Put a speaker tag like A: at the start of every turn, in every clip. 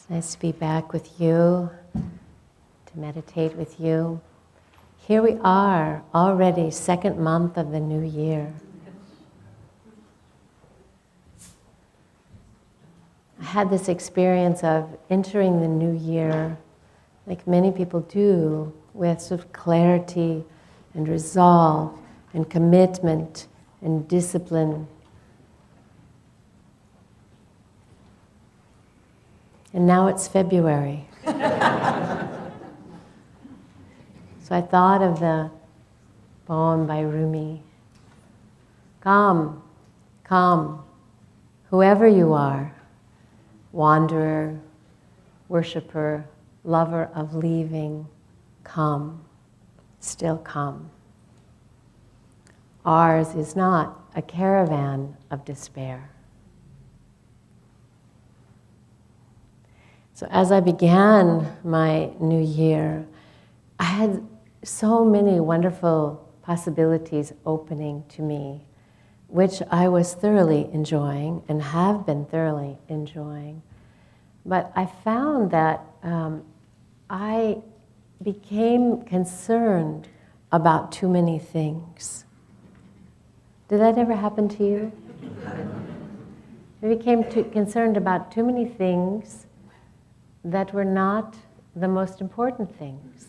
A: It's nice to be back with you, to meditate with you. Here we are, already second month of the new year. I had this experience of entering the new year, like many people do, with sort of clarity and resolve and commitment and discipline. And now it's February. So I thought of the poem by Rumi. Come, come, whoever you are, wanderer, worshipper, lover of leaving, come, still come. Ours is not a caravan of despair. So as I began my new year, I had so many wonderful possibilities opening to me, which I was thoroughly enjoying and have been thoroughly enjoying. But I found that I became concerned about too many things. Did that ever happen to you? I became concerned about too many things that were not the most important things.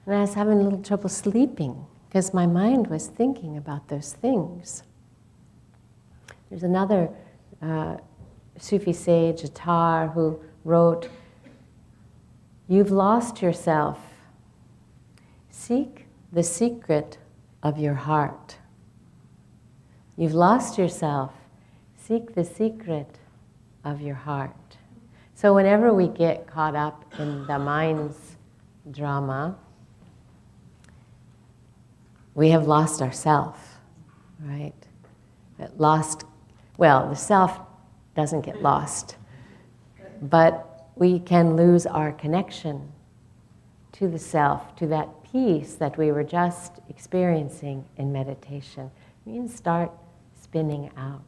A: And I was having a little trouble sleeping because my mind was thinking about those things. There's another Sufi sage, Attar, who wrote, "You've lost yourself. Seek the secret of your heart." You've lost yourself. Seek the secret of your heart. So whenever we get caught up in the mind's drama, we have lost ourself, right? The self doesn't get lost, but we can lose our connection to the self, to that peace that we were just experiencing in meditation. We can start spinning out.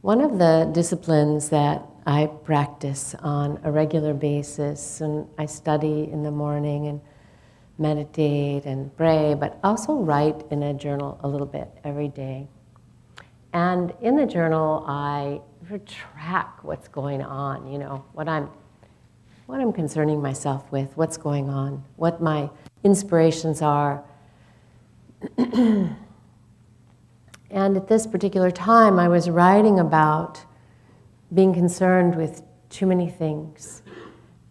A: One of the disciplines that I practice on a regular basis, and I study in the morning and meditate and pray, but also write in a journal a little bit every day. And in the journal, I track what's going on, what I'm concerning myself with, what's going on, what my inspirations are. And at this particular time, I was writing about being concerned with too many things.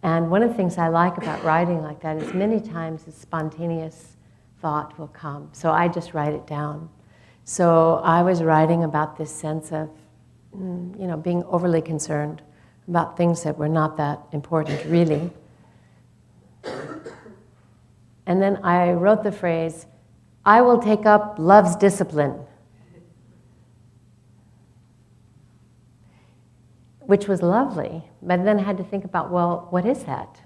A: And one of the things I like about writing like that is many times a spontaneous thought will come. So I just write it down. So I was writing about this sense of, being overly concerned about things that were not that important, really. And then I wrote the phrase, "I will take up love's discipline," which was lovely, but then I had to think about, well, what is that?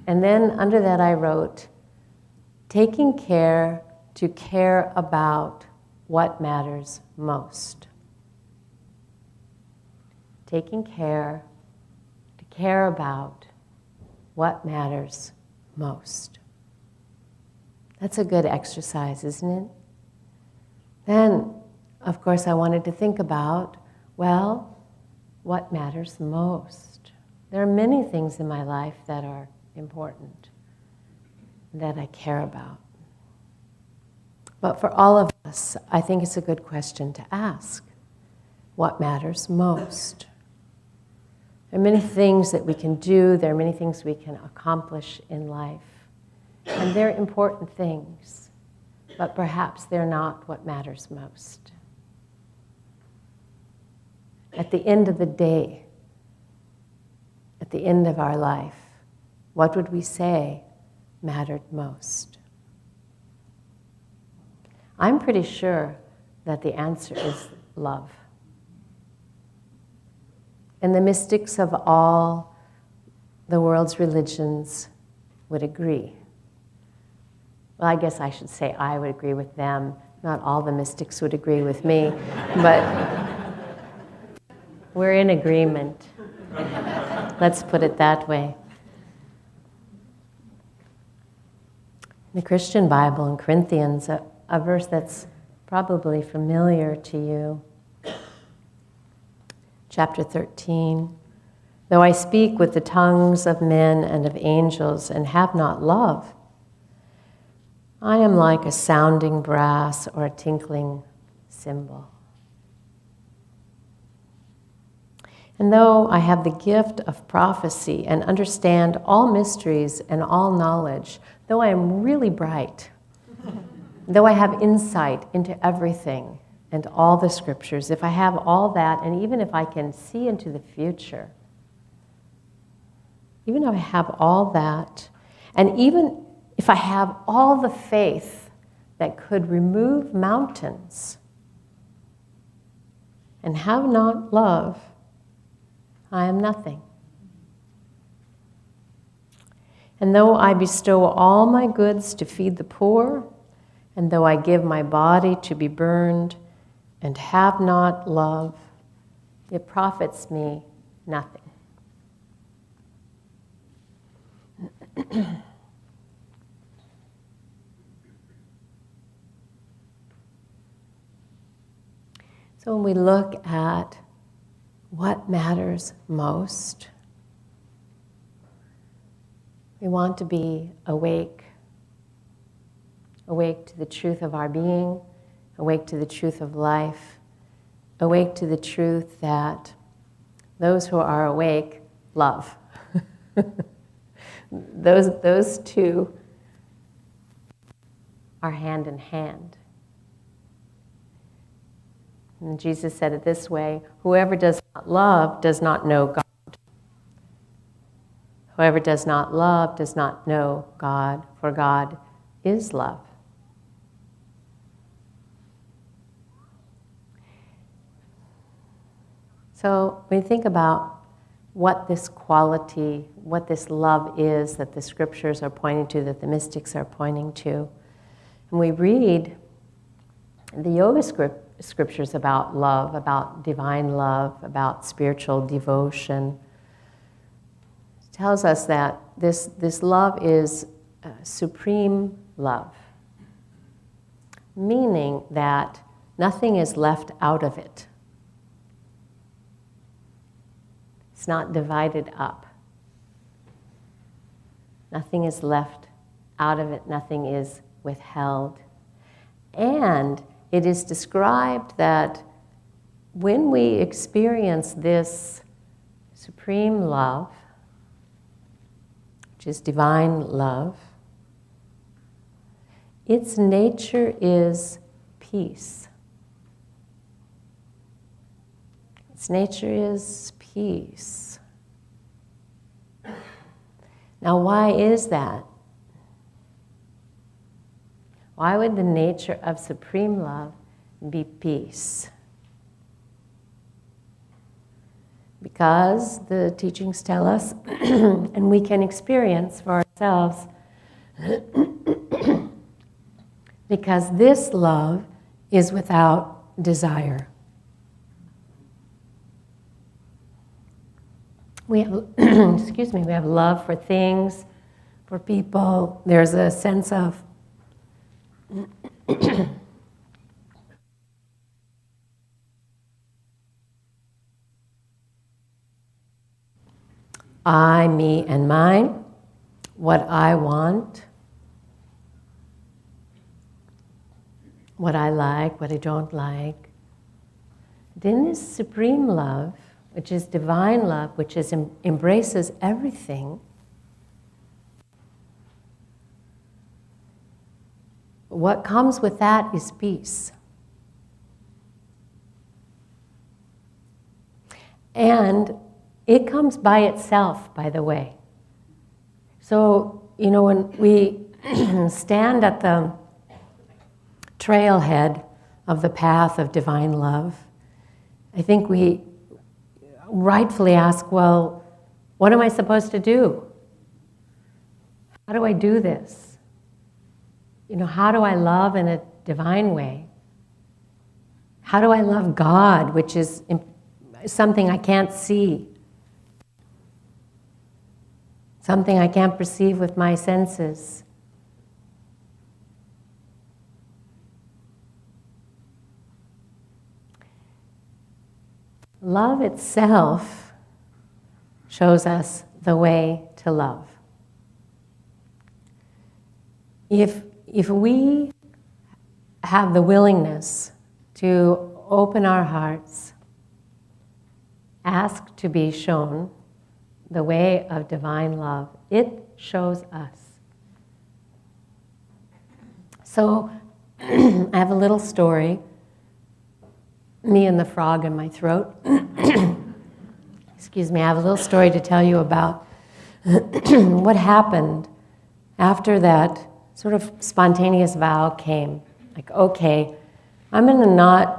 A: And then under that I wrote, "Taking care to care about what matters most." Taking care to care about what matters most. That's a good exercise, isn't it? Then, of course, I wanted to think about, well, what matters most? There are many things in my life that are important, that I care about. But for all of us, I think it's a good question to ask. What matters most? There are many things that we can do, there are many things we can accomplish in life, and they're important things, but perhaps they're not what matters most. At the end of the day, at the end of our life, what would we say mattered most? I'm pretty sure that the answer is love. And the mystics of all the world's religions would agree. Well, I guess I should say I would agree with them. Not all the mystics would agree with me, but we're in agreement. Let's put it that way. The Christian Bible in Corinthians, a verse that's probably familiar to you. Chapter 13. Though I speak with the tongues of men and of angels and have not love, I am like a sounding brass or a tinkling cymbal. And though I have the gift of prophecy and understand all mysteries and all knowledge, though I am really bright, though I have insight into everything and all the scriptures, if I have all that, and even if I can see into the future, even if I have all that, and even if I have all the faith that could remove mountains and have not love, I am nothing. And though I bestow all my goods to feed the poor, and though I give my body to be burned and have not love, it profits me nothing. So when we look at what matters most, we want to be awake to the truth of our being, awake to the truth of life, awake to the truth that those who are awake love. Those two are hand in hand. And Jesus said it this way, whoever does not love does not know God. Whoever does not love does not know God, for God is love. So when we think about what this quality, what this love is that the scriptures are pointing to, that the mystics are pointing to, and we read the yoga scriptures about love, about divine love, about spiritual devotion, it tells us that this love is supreme love, meaning that nothing is left out of it. It's not divided up. Nothing is left out of it. Nothing is withheld. And it is described that when we experience this supreme love, which is divine love, its nature is peace. Its nature is peace. Now, why is that? Why would the nature of supreme love be peace? Because the teachings tell us, and we can experience for ourselves, because this love is without desire. We have, we have love for things, for people. There's a sense of I, me, and mine, what I want, what I like, what I don't like. Then this supreme love, which is divine love, which embraces everything, what comes with that is peace. And it comes by itself, by the way. So, when we stand at the trailhead of the path of divine love, I think we rightfully ask, well, what am I supposed to do? How do I do this? How do I love in a divine way? How do I love God, which is something I can't see, something I can't perceive with my senses? Love itself shows us the way to love. If we have the willingness to open our hearts, ask to be shown the way of divine love, it shows us. So I have a little story, me and the frog in my throat. Excuse me, I have a little story to tell you about what happened after that sort of spontaneous vow came. Like, okay, I'm going to not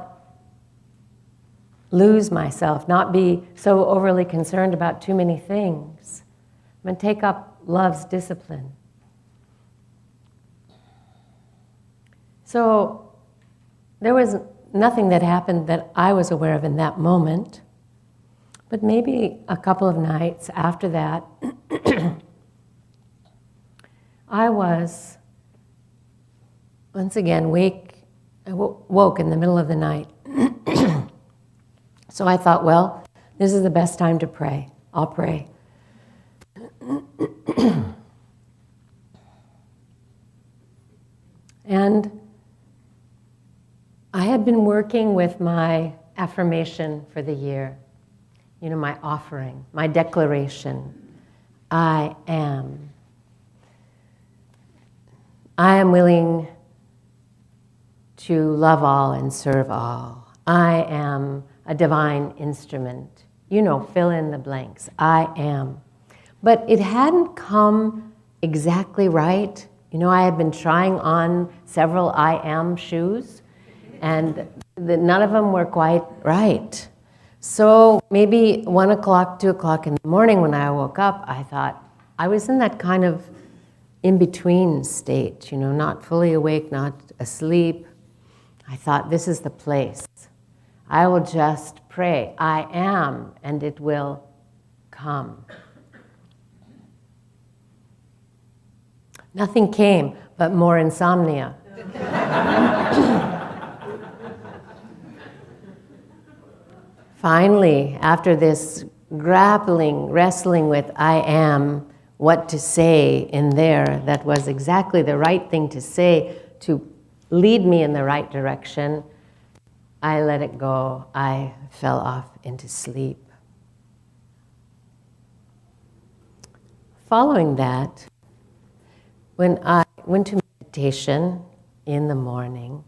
A: lose myself, not be so overly concerned about too many things. I'm going to take up love's discipline. So there was nothing that happened that I was aware of in that moment, but maybe a couple of nights after that, I was once again woke in the middle of the night. So I thought, well, this is the best time to pray. I'll pray. And I had been working with my affirmation for the year, my offering, my declaration. I am. I am willing to love all and serve all. I am a divine instrument. Fill in the blanks. I am. But it hadn't come exactly right. I had been trying on several I am shoes, and none of them were quite right. So maybe 1 o'clock, 2 o'clock in the morning when I woke up, I thought, I was in that kind of in-between state, not fully awake, not asleep. I thought, this is the place. I will just pray, I am, and it will come. Nothing came but more insomnia. Finally, after this grappling, wrestling with I am, what to say in there that was exactly the right thing to say to lead me in the right direction, I let it go. I fell off into sleep. Following that, when I went to meditation in the morning,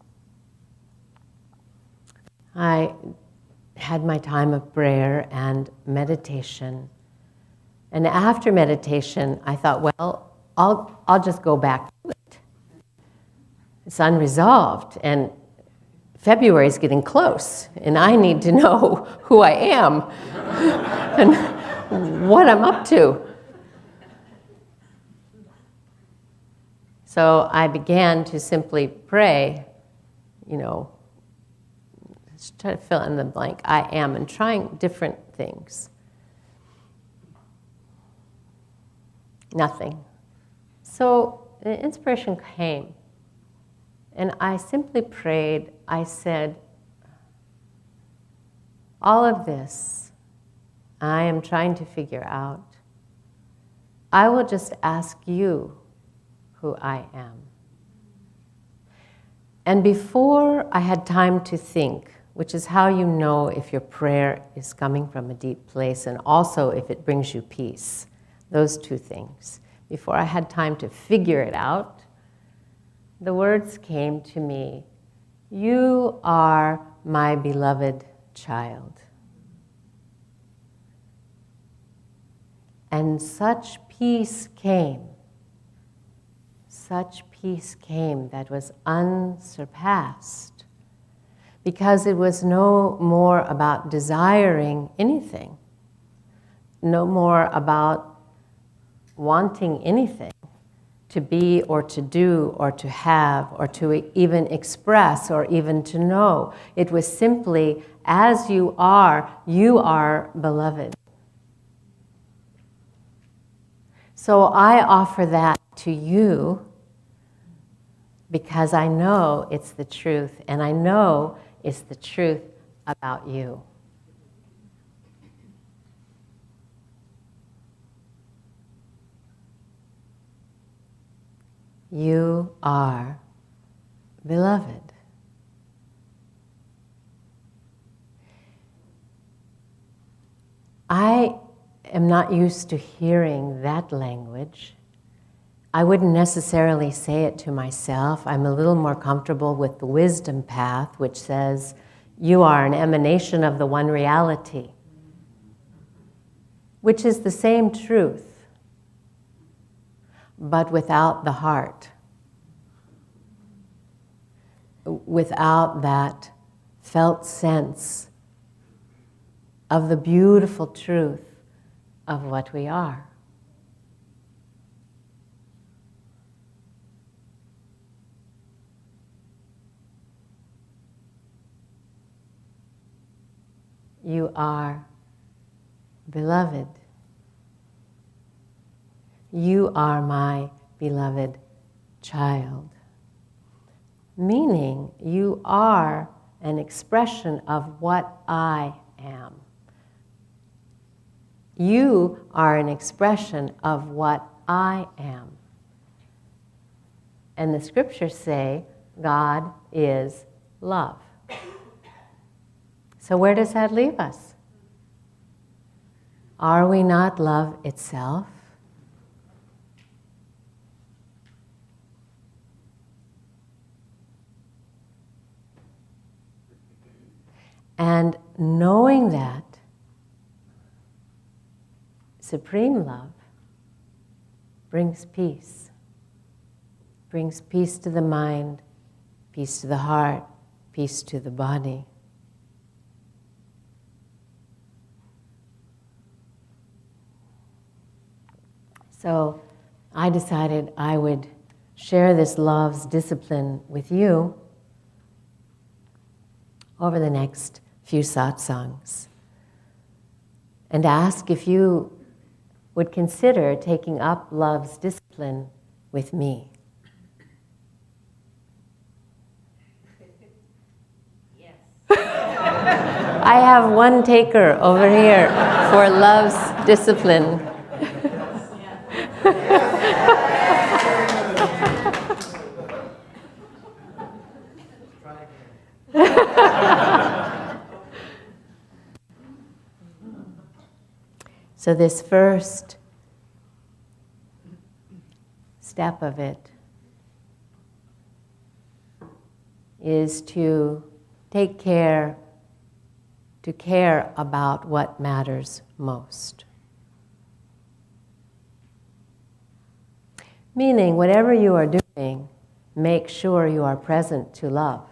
A: I had my time of prayer and meditation. And after meditation, I thought, well, I'll just go back to it. It's unresolved, and February is getting close, and I need to know who I am and what I'm up to. So I began to simply pray, just try to fill in the blank, I am, and trying different things. Nothing. So the inspiration came, and I simply prayed. I said, all of this I am trying to figure out. I will just ask you who I am. And before I had time to think, which is how you know if your prayer is coming from a deep place and also if it brings you peace, those two things. Before I had time to figure it out, the words came to me, you are my beloved child. And such peace came that was unsurpassed, because it was no more about desiring anything, no more about wanting anything. to be or to do or to have or to even express or even to know. It was simply, as you are beloved. So I offer that to you because I know it's the truth, and I know it's the truth about you. You are beloved. I am not used to hearing that language. I wouldn't necessarily say it to myself. I'm a little more comfortable with the wisdom path, which says, you are an emanation of the one reality, which is the same truth, but without the heart, without that felt sense of the beautiful truth of what we are. You are beloved. You are my beloved child. Meaning, you are an expression of what I am. You are an expression of what I am. And the scriptures say, God is love. So where does that leave us? Are we not love itself? And knowing that supreme love brings peace. Brings peace to the mind, peace to the heart, peace to the body. So I decided I would share this love's discipline with you over the next few satsangs, and ask if you would consider taking up love's discipline with me.
B: Yes.
A: I have one taker over here for love's discipline. So this first step of it is to take care, to care about what matters most. Meaning, whatever you are doing, make sure you are present to love.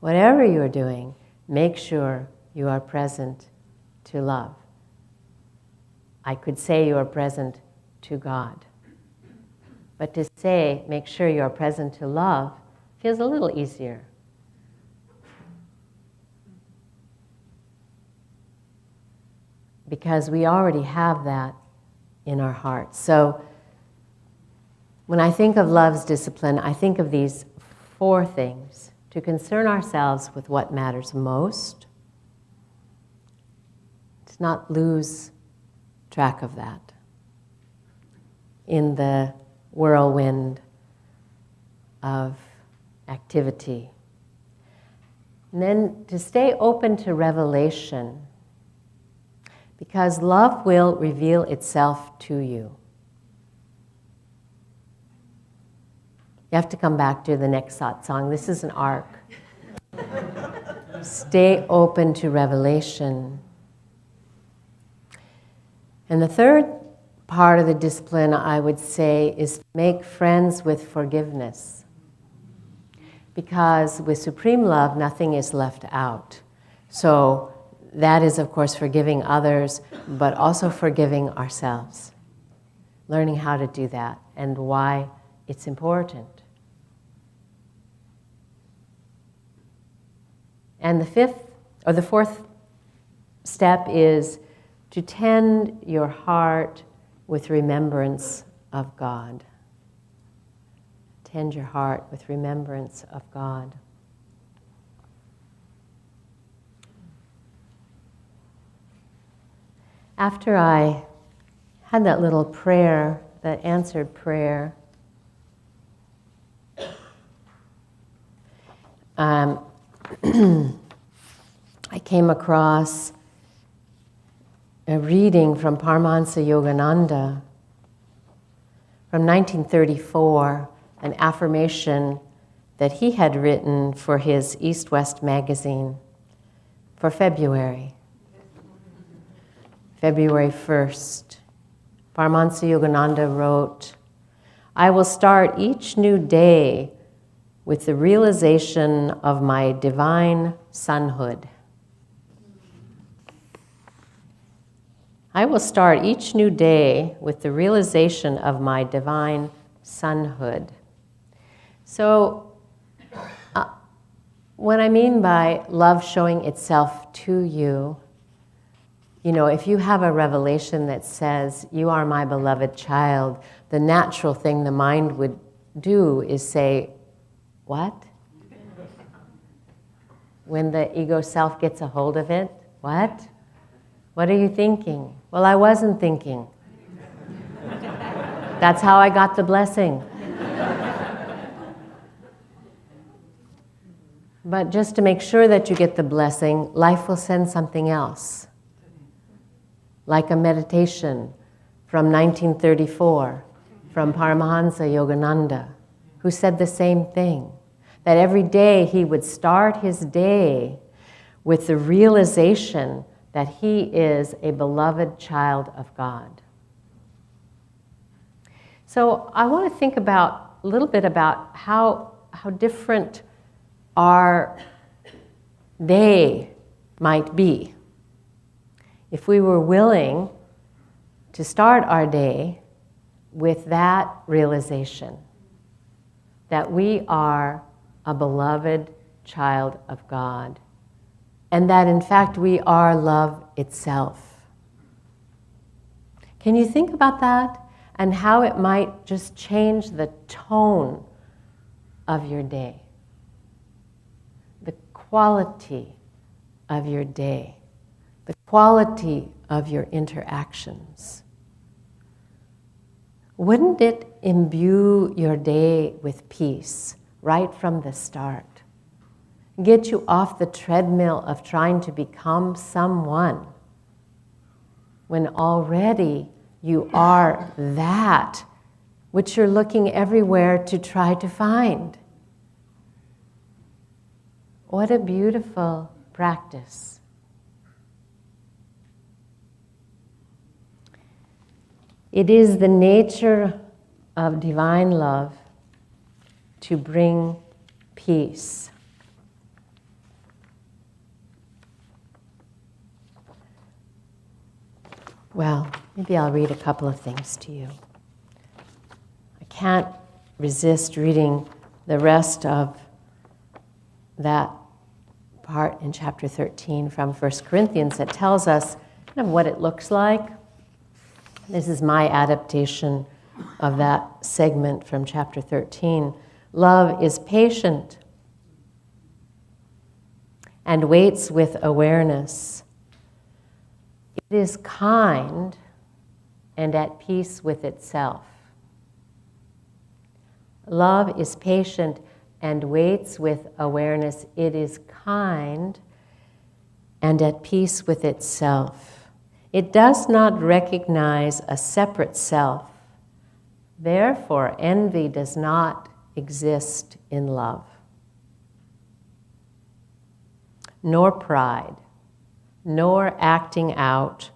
A: Whatever you are doing, make sure you are present to love. I could say you are present to God. But to say, make sure you are present to love, feels a little easier. Because we already have that in our hearts. So when I think of love's discipline, I think of these 4 things. To concern ourselves with what matters most, to not lose track of that in the whirlwind of activity. And then to stay open to revelation, because love will reveal itself to you. You have to come back to the next satsang. This is an arc. Stay open to revelation. And the third part of the discipline, I would say, is make friends with forgiveness. Because with supreme love, nothing is left out. So that is, of course, forgiving others, but also forgiving ourselves. learning how to do that and why it's important. And the fourth step is to tend your heart with remembrance of God. Tend your heart with remembrance of God. After I had that little prayer, that answered prayer, I came across a reading from Paramahansa Yogananda from 1934, an affirmation that he had written for his East-West magazine for February 1st. Paramahansa Yogananda wrote, "I will start each new day with the realization of my divine sonhood." I will start each new day with the realization of my divine sonhood. So, what I mean by love showing itself to you, if you have a revelation that says, "You are my beloved child," the natural thing the mind would do is say, "What?" When the ego self gets a hold of it, "What? What are you thinking?" "Well, I wasn't thinking. That's how I got the blessing." But just to make sure that you get the blessing, life will send something else. Like a meditation from 1934 from Paramahansa Yogananda, who said the same thing, that every day he would start his day with the realization that he is a beloved child of God. So I want to think a little bit about how different our day might be if we were willing to start our day with that realization, that we are a beloved child of God, and that in fact we are love itself. Can you think about that and how it might just change the tone of your day, the quality of your day, the quality of your interactions? Wouldn't it imbue your day with peace right from the start? Get you off the treadmill of trying to become someone when already you are that which you're looking everywhere to try to find. What a beautiful practice. It is the nature of divine love to bring peace. Well, maybe I'll read a couple of things to you. I can't resist reading the rest of that part in chapter 13 from 1 Corinthians that tells us kind of what it looks like. This is my adaptation of that segment from chapter 13. Love is patient and waits with awareness. It is kind and at peace with itself. Love is patient and waits with awareness. It is kind and at peace with itself. It does not recognize a separate self. Therefore, envy does not exist in love, nor pride, nor acting out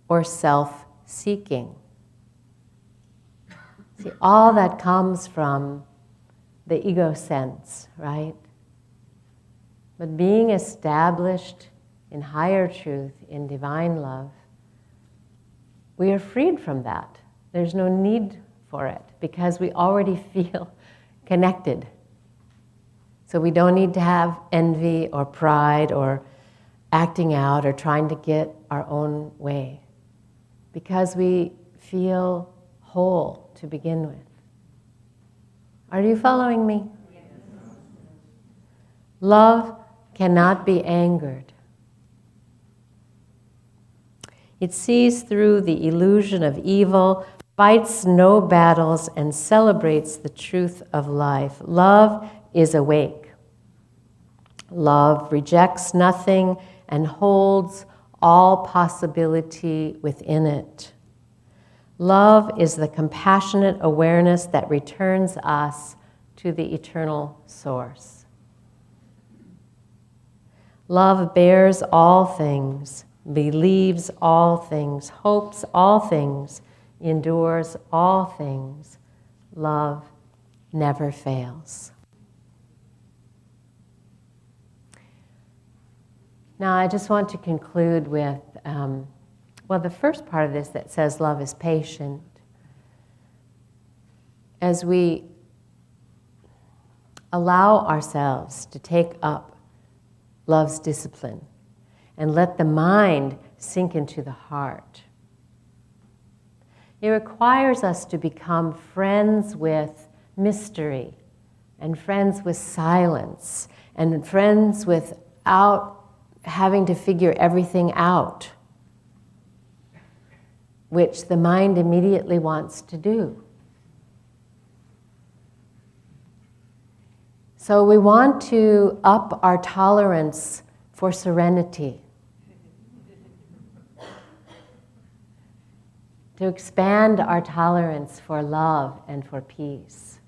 A: or self-seeking. See, all that comes from the ego sense, right? But being established in higher truth, in divine love, we are freed from that. There's no need for it because we already feel connected. So we don't need to have envy or pride or acting out or trying to get our own way because we feel whole to begin with. Are you following me? Yes. Love cannot be angered. It sees through the illusion of evil, fights no battles, and celebrates the truth of life. Love is awake. Love rejects nothing and holds all possibility within it. Love is the compassionate awareness that returns us to the eternal source. Love bears all things, believes all things, hopes all things, endures all things. Love never fails. Now, I just want to conclude with, the first part of this that says love is patient. As we allow ourselves to take up love's discipline and let the mind sink into the heart, it requires us to become friends with mystery and friends with silence and friends without having to figure everything out, which the mind immediately wants to do. So we want to up our tolerance for serenity, to expand our tolerance for love and for peace,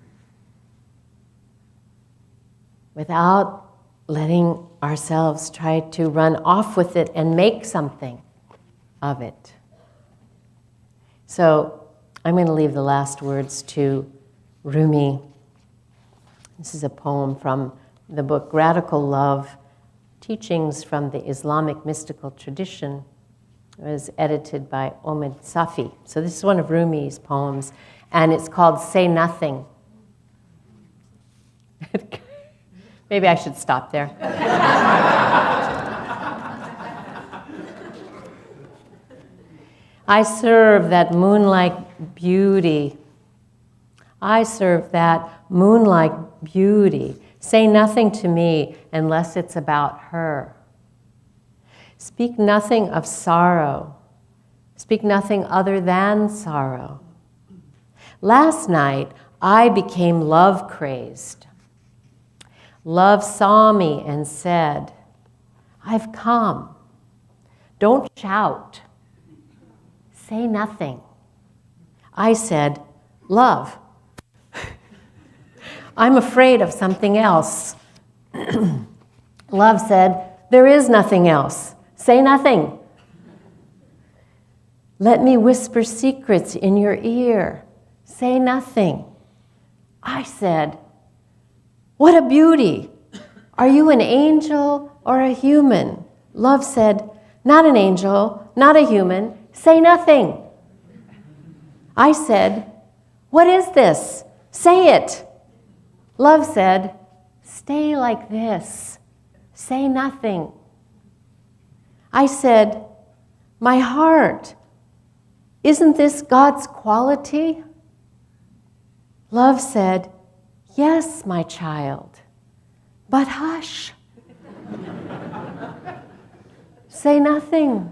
A: without letting ourselves try to run off with it and make something of it. So I'm going to leave the last words to Rumi. This is a poem from the book Radical Love, Teachings from the Islamic Mystical Tradition. It was edited by Omid Safi. So this is one of Rumi's poems, and it's called Say Nothing. Maybe I should stop there. I serve that moon-like beauty. I serve that moon-like beauty. Say nothing to me unless it's about her. Speak nothing of sorrow. Speak nothing other than sorrow. Last night, I became love-crazed. Love saw me and said, I've come. Don't shout. Say nothing. I said, love. I'm afraid of something else. Love said, there is nothing else. Say nothing. Let me whisper secrets in your ear. Say nothing. I said, what a beauty. Are you an angel or a human? Love said, not an angel, not a human. Say nothing. I said, what is this? Say it. Love said, stay like this. Say nothing. I said, my heart, isn't this God's quality? Love said, yes, my child, but hush. Say nothing.